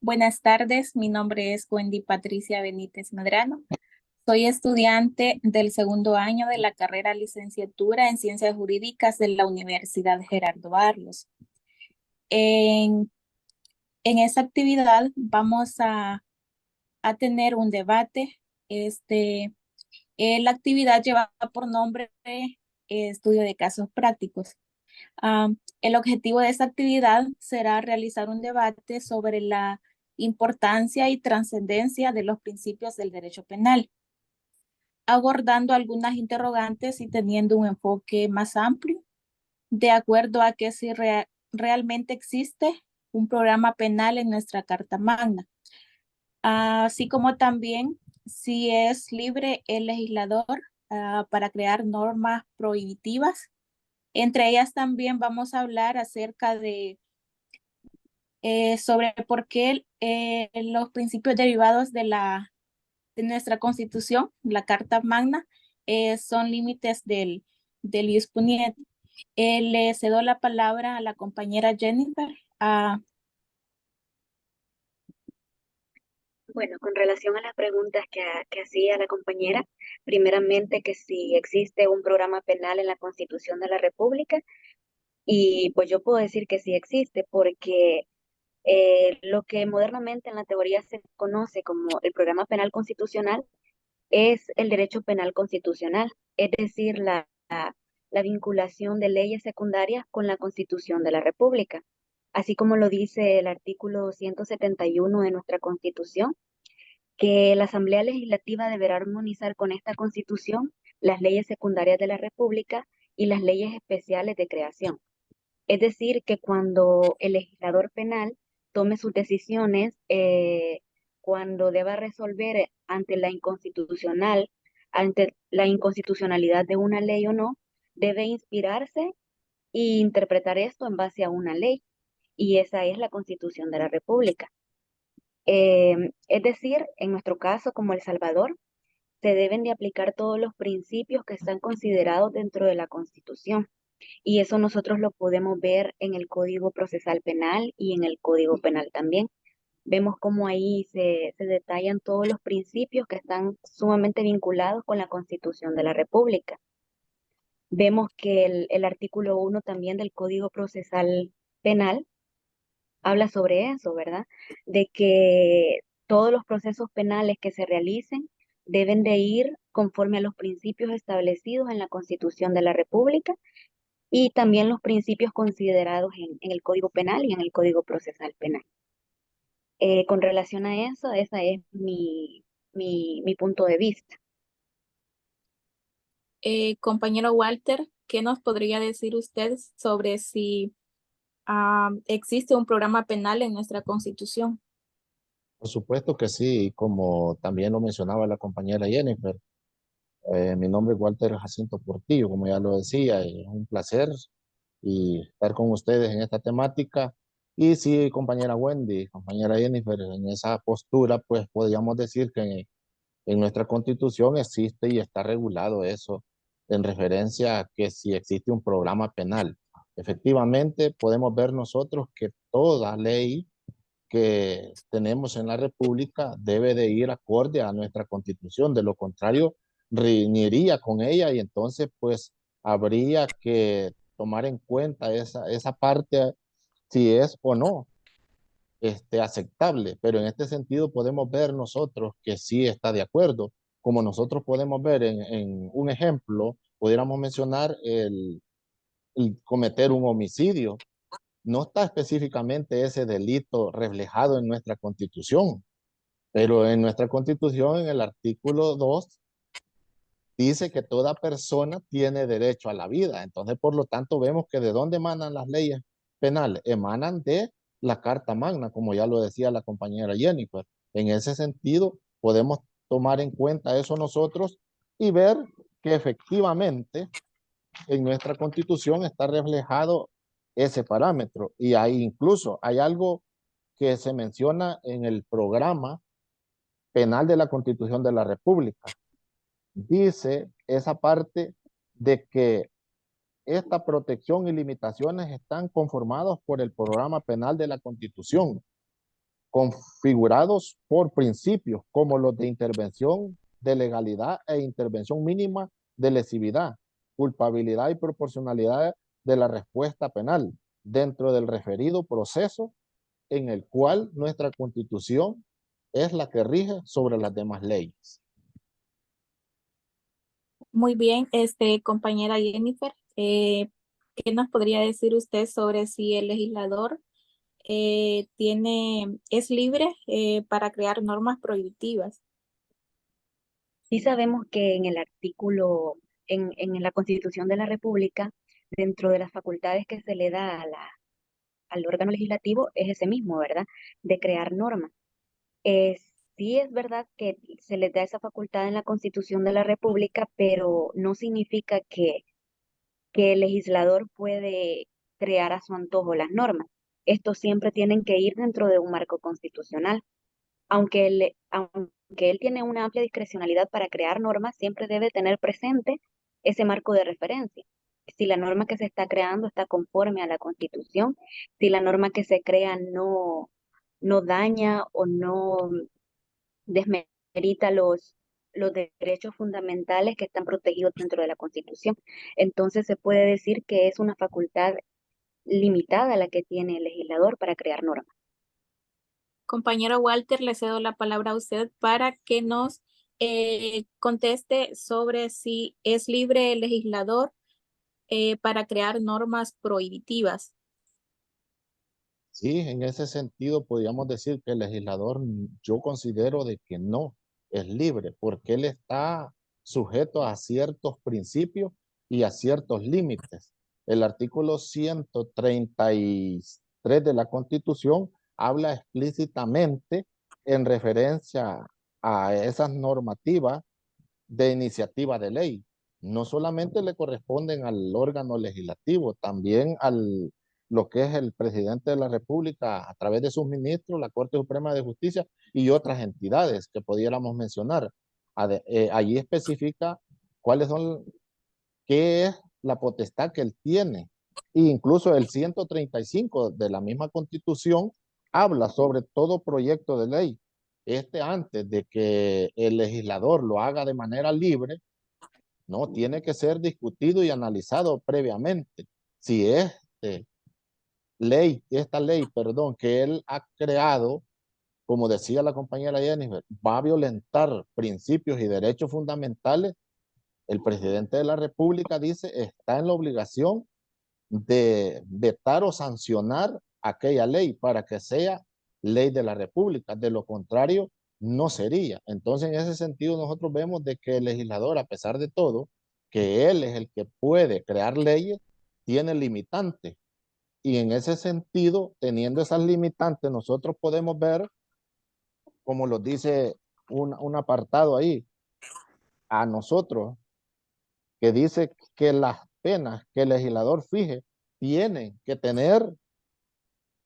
Buenas tardes, mi nombre es Wendy Patricia Benítez Medrano. Soy estudiante del segundo año de la carrera licenciatura en Ciencias Jurídicas de la Universidad Gerardo Barrios. En, en esta actividad vamos a tener un debate. La actividad lleva por nombre Estudio de Casos Prácticos. El objetivo de esta actividad será realizar un debate sobre la importancia y trascendencia de los principios del derecho penal, abordando algunas interrogantes y teniendo un enfoque más amplio, de acuerdo a que si realmente existe un programa penal en nuestra Carta Magna, así como también si es libre el legislador para crear normas prohibitivas. Entre ellas también vamos a hablar acerca de sobre por qué los principios derivados de nuestra Constitución, la Carta Magna, son límites del ius puniendi. Le cedo la palabra a la compañera Jennifer. Bueno, con relación a las preguntas que hacía la compañera, primeramente que si existe un programa penal en la Constitución de la República, y pues yo puedo decir que sí existe, porque lo que modernamente en la teoría se conoce como el programa penal constitucional es el derecho penal constitucional, es decir, la vinculación de leyes secundarias con la Constitución de la República, así como lo dice el artículo 171 de nuestra Constitución, que la Asamblea Legislativa deberá armonizar con esta Constitución las leyes secundarias de la República y las leyes especiales de creación. Es decir, que cuando el legislador penal tome sus decisiones, cuando deba resolver ante la inconstitucionalidad de una ley o no, debe inspirarse e interpretar esto en base a una ley, y esa es la Constitución de la República. Es decir, en nuestro caso, como El Salvador, se deben de aplicar todos los principios que están considerados dentro de la Constitución. Y eso nosotros lo podemos ver en el Código Procesal Penal y en el Código Penal también. Vemos cómo ahí se detallan todos los principios que están sumamente vinculados con la Constitución de la República. Vemos que el artículo 1 también del Código Procesal Penal habla sobre eso, ¿verdad? De que todos los procesos penales que se realicen deben de ir conforme a los principios establecidos en la Constitución de la República y también los principios considerados en el Código Penal y en el Código Procesal Penal. Con relación a eso, ese es mi punto de vista. Compañero Walter, ¿qué nos podría decir usted sobre si existe un programa penal en nuestra Constitución? Por supuesto que sí, como también lo mencionaba la compañera Jennifer. Mi nombre es Walter Jacinto Portillo, como ya lo decía, y es un placer y estar con ustedes en esta temática. Y sí, compañera Wendy, compañera Jennifer, en esa postura, pues podríamos decir que en nuestra Constitución existe y está regulado eso en referencia a que si existe un programa penal. Efectivamente, podemos ver nosotros que toda ley que tenemos en la República debe de ir acorde a nuestra Constitución. De lo contrario, riñiría con ella y entonces pues habría que tomar en cuenta esa parte si es o no aceptable. Pero en este sentido podemos ver nosotros que sí está de acuerdo. Como nosotros podemos ver en un ejemplo, pudiéramos mencionar el cometer un homicidio. No está específicamente ese delito reflejado en nuestra Constitución, pero en nuestra Constitución, en el artículo 2 dice que toda persona tiene derecho a la vida. Entonces, por lo tanto, vemos que de dónde emanan las leyes penales, emanan de la Carta Magna, como ya lo decía la compañera Jennifer. En ese sentido, podemos tomar en cuenta eso nosotros y ver que efectivamente en nuestra Constitución está reflejado ese parámetro. Y hay incluso, hay algo que se menciona en el programa penal de la Constitución de la República. Dice esa parte de que esta protección y limitaciones están conformados por el programa penal de la Constitución, configurados por principios como los de intervención de legalidad e intervención mínima de lesividad, culpabilidad y proporcionalidad de la respuesta penal dentro del referido proceso en el cual nuestra Constitución es la que rige sobre las demás leyes. Muy bien, compañera Jennifer, ¿qué nos podría decir usted sobre si el legislador es libre para crear normas prohibitivas? Sí sabemos que en el artículo, en la Constitución de la República, dentro de las facultades que se le da a al órgano legislativo, es ese mismo, ¿verdad? De crear normas. Eh, sí es verdad que se les da esa facultad en la Constitución de la República, pero no significa que el legislador puede crear a su antojo las normas. Estos siempre tienen que ir dentro de un marco constitucional. Aunque él tiene una amplia discrecionalidad para crear normas, siempre debe tener presente ese marco de referencia. Si la norma que se está creando está conforme a la Constitución, si la norma que se crea no daña o no desmerita los derechos fundamentales que están protegidos dentro de la Constitución. Entonces se puede decir que es una facultad limitada la que tiene el legislador para crear normas. Compañero Walter, le cedo la palabra a usted para que nos conteste sobre si es libre el legislador para crear normas prohibitivas. Sí, en ese sentido podríamos decir que el legislador, yo considero de que no es libre, porque él está sujeto a ciertos principios y a ciertos límites. El artículo 133 de la Constitución habla explícitamente en referencia a esas normativas de iniciativa de ley. No solamente le corresponden al órgano legislativo, también al lo que es el presidente de la República a través de sus ministros, la Corte Suprema de Justicia y otras entidades que pudiéramos mencionar. Allí especifica cuáles son, qué es la potestad que él tiene. E incluso el 135 de la misma Constitución habla sobre todo proyecto de ley. Antes de que el legislador lo haga de manera libre, no, tiene que ser discutido y analizado previamente. Si esta ley, perdón, que él ha creado, como decía la compañera Jennifer, va a violentar principios y derechos fundamentales, el presidente de la República dice, está en la obligación de vetar o sancionar aquella ley para que sea ley de la República. De lo contrario, no sería. Entonces, en ese sentido, nosotros vemos de que el legislador, a pesar de todo, que él es el que puede crear leyes, tiene limitantes. Y en ese sentido, teniendo esas limitantes, nosotros podemos ver, como lo dice un apartado ahí, a nosotros, que dice que las penas que el legislador fije tienen que tener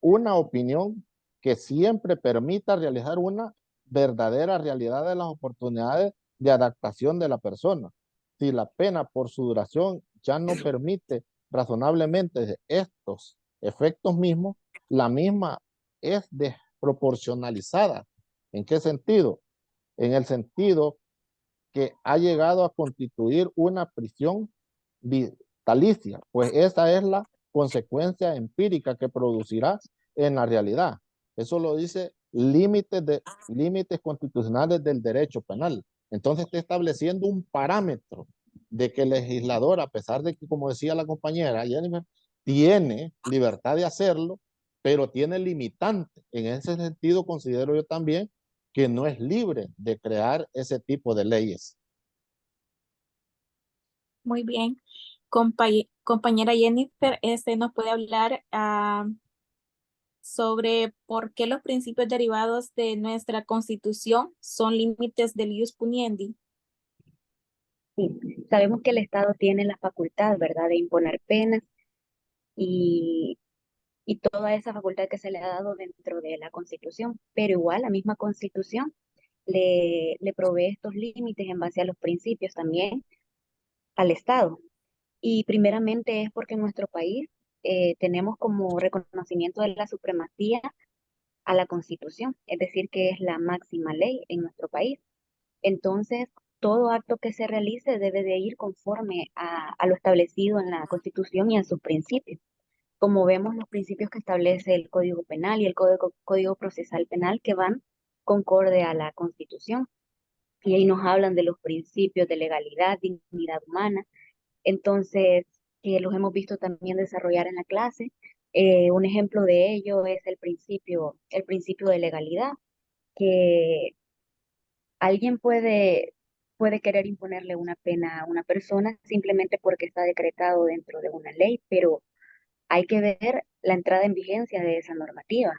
una opinión que siempre permita realizar una verdadera realidad de las oportunidades de adaptación de la persona. Si la pena por su duración ya no permite razonablemente estos efectos mismos, la misma es desproporcionalizada. ¿En qué sentido? En el sentido que ha llegado a constituir una prisión vitalicia, pues esa es la consecuencia empírica que producirá en la realidad. Eso lo dice límites constitucionales del derecho penal. Entonces está estableciendo un parámetro de que el legislador, a pesar de que, como decía la compañera Jennifer, tiene libertad de hacerlo, pero tiene limitantes. En ese sentido, considero yo también que no es libre de crear ese tipo de leyes. Muy bien. Compañera Jennifer, nos puede hablar sobre por qué los principios derivados de nuestra Constitución son límites del ius puniendi. Sí, sabemos que el Estado tiene la facultad, ¿verdad?, de imponer penas y, y toda esa facultad que se le ha dado dentro de la Constitución, pero igual la misma Constitución le provee estos límites en base a los principios también al Estado. Y primeramente es porque en nuestro país tenemos como reconocimiento de la supremacía a la Constitución, es decir, que es la máxima ley en nuestro país. Entonces, todo acto que se realice debe de ir conforme a lo establecido en la Constitución y en sus principios. Como vemos, los principios que establece el Código Penal y el Código Procesal Penal que van concorde a la Constitución. Y ahí nos hablan de los principios de legalidad, dignidad humana. Entonces, que los hemos visto también desarrollar en la clase. Un ejemplo de ello es el principio de legalidad, que alguien puede querer imponerle una pena a una persona simplemente porque está decretado dentro de una ley, pero hay que ver la entrada en vigencia de esa normativa.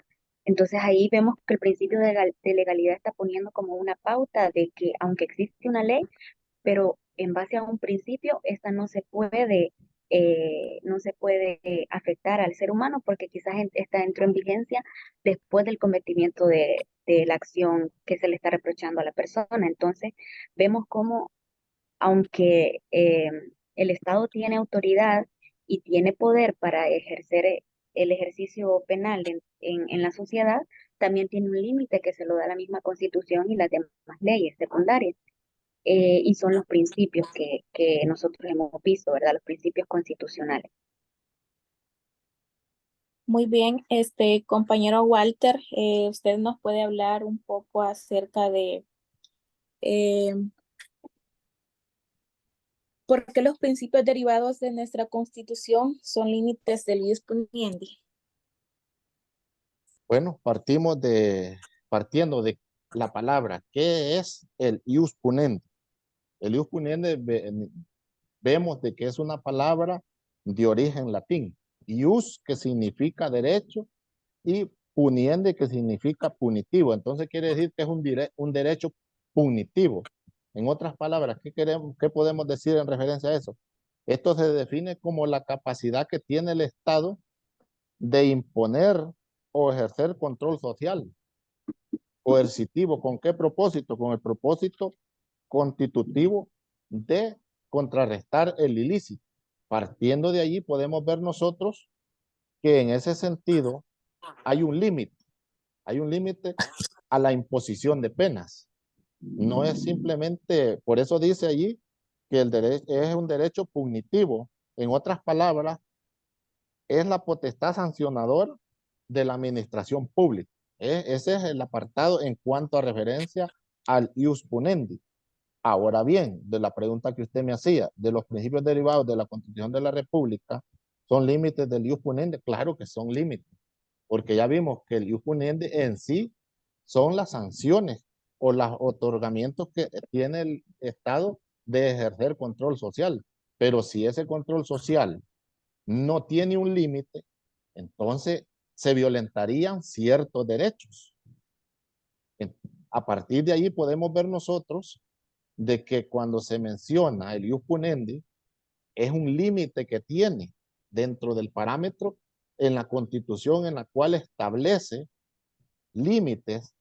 Entonces ahí vemos que el principio de legalidad está poniendo como una pauta de que aunque existe una ley, pero en base a un principio, esta no se puede afectar al ser humano porque quizás esta entró en vigencia después del cometimiento de la acción que se le está reprochando a la persona. Entonces, vemos cómo, aunque el Estado tiene autoridad y tiene poder para ejercer el ejercicio penal en la sociedad, también tiene un límite que se lo da la misma Constitución y las demás leyes secundarias. Y son los principios que nosotros hemos visto, ¿verdad? Los principios constitucionales. Muy bien, compañero Walter, usted nos puede hablar un poco acerca de eh, por qué los principios derivados de nuestra Constitución son límites del ius puniendi. Bueno, partiendo de la palabra, ¿qué es el ius punendi? El ius punendi vemos de que es una palabra de origen latín. Ius, que significa derecho, y puniendi, que significa punitivo. Entonces quiere decir que es un derecho punitivo. En otras palabras, ¿qué podemos decir en referencia a eso? Esto se define como la capacidad que tiene el Estado de imponer o ejercer control social, coercitivo. ¿Con qué propósito? Con el propósito constitutivo de contrarrestar el ilícito. Partiendo de allí podemos ver nosotros que en ese sentido hay un límite a la imposición de penas. No es simplemente, por eso dice allí que el derecho es un derecho punitivo. En otras palabras, es la potestad sancionadora de la administración pública. Ese es el apartado en cuanto a referencia al ius punendi. Ahora bien, de la pregunta que usted me hacía, de los principios derivados de la Constitución de la República, ¿son límites del ius punendi? Claro que son límites, porque ya vimos que el ius punendi en sí son las sanciones o los otorgamientos que tiene el Estado de ejercer control social. Pero si ese control social no tiene un límite, entonces se violentarían ciertos derechos. A partir de ahí podemos ver nosotros de que cuando se menciona el ius punendi, es un límite que tiene dentro del parámetro en la Constitución en la cual establece límites,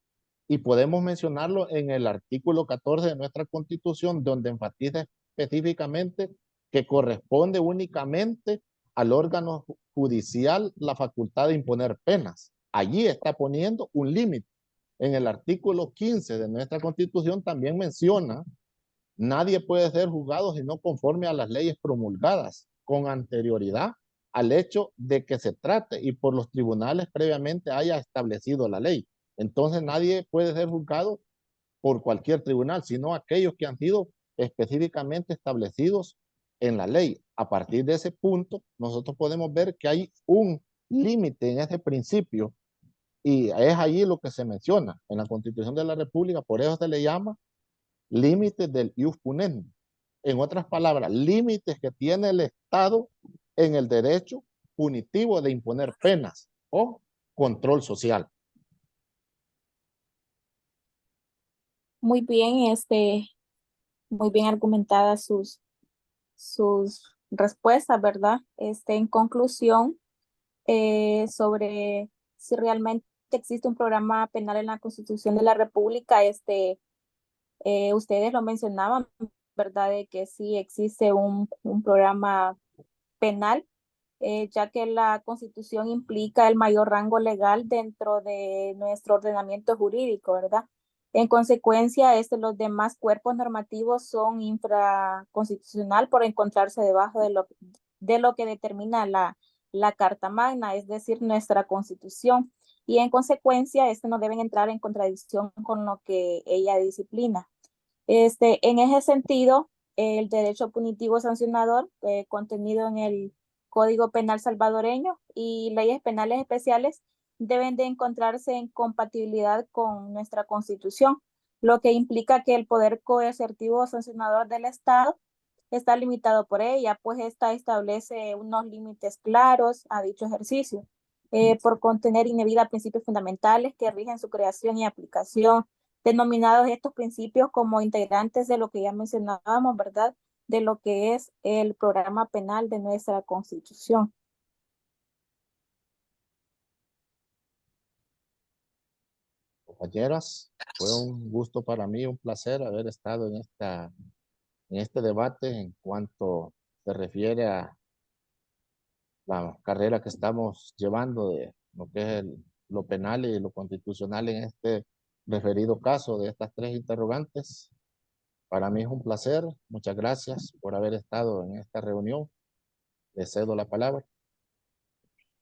y podemos mencionarlo en el artículo 14 de nuestra Constitución, donde enfatiza específicamente que corresponde únicamente al órgano judicial la facultad de imponer penas. Allí está poniendo un límite. En el artículo 15 de nuestra Constitución también menciona: nadie puede ser juzgado sino conforme a las leyes promulgadas con anterioridad al hecho de que se trate y por los tribunales previamente haya establecido la ley. Entonces nadie puede ser juzgado por cualquier tribunal, sino aquellos que han sido específicamente establecidos en la ley. A partir de ese punto, nosotros podemos ver que hay un límite en ese principio, y es allí lo que se menciona en la Constitución de la República. Por eso se le llama límites del ius punendi. En otras palabras, límites que tiene el Estado en el derecho punitivo de imponer penas o control social. Muy bien, muy bien argumentadas sus respuestas, ¿verdad? En conclusión, sobre si realmente existe un programa penal en la Constitución de la República, ustedes lo mencionaban, ¿verdad? De que sí existe un programa penal, ya que la Constitución implica el mayor rango legal dentro de nuestro ordenamiento jurídico, ¿verdad? En consecuencia, los demás cuerpos normativos son infraconstitucional por encontrarse debajo de lo que determina la Carta Magna, es decir, nuestra Constitución. Y en consecuencia, no deben entrar en contradicción con lo que ella disciplina. En ese sentido, el derecho punitivo sancionador contenido en el Código Penal salvadoreño y leyes penales especiales deben de encontrarse en compatibilidad con nuestra Constitución, lo que implica que el poder coercitivo sancionador del Estado está limitado por ella, pues esta establece unos límites claros a dicho ejercicio, por contener indebidos principios fundamentales que rigen su creación y aplicación, denominados estos principios como integrantes de lo que ya mencionábamos, ¿verdad? De lo que es el programa penal de nuestra Constitución. Compañeras, fue un gusto para mí, un placer haber estado en este debate en cuanto se refiere a la carrera que estamos llevando de lo que es lo penal y lo constitucional en este referido caso de estas tres interrogantes. Para mí es un placer. Muchas gracias por haber estado en esta reunión. Les cedo la palabra.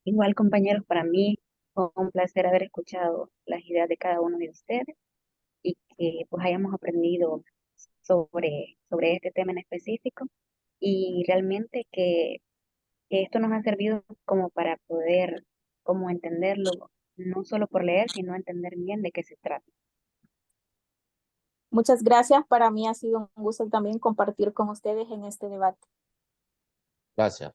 Igual, compañeros, para mí fue un placer haber escuchado las ideas de cada uno de ustedes y que pues hayamos aprendido sobre este tema en específico y realmente que esto nos ha servido como para poder como entenderlo, no solo por leer, sino entender bien de qué se trata. Muchas gracias. Para mí ha sido un gusto también compartir con ustedes en este debate. Gracias.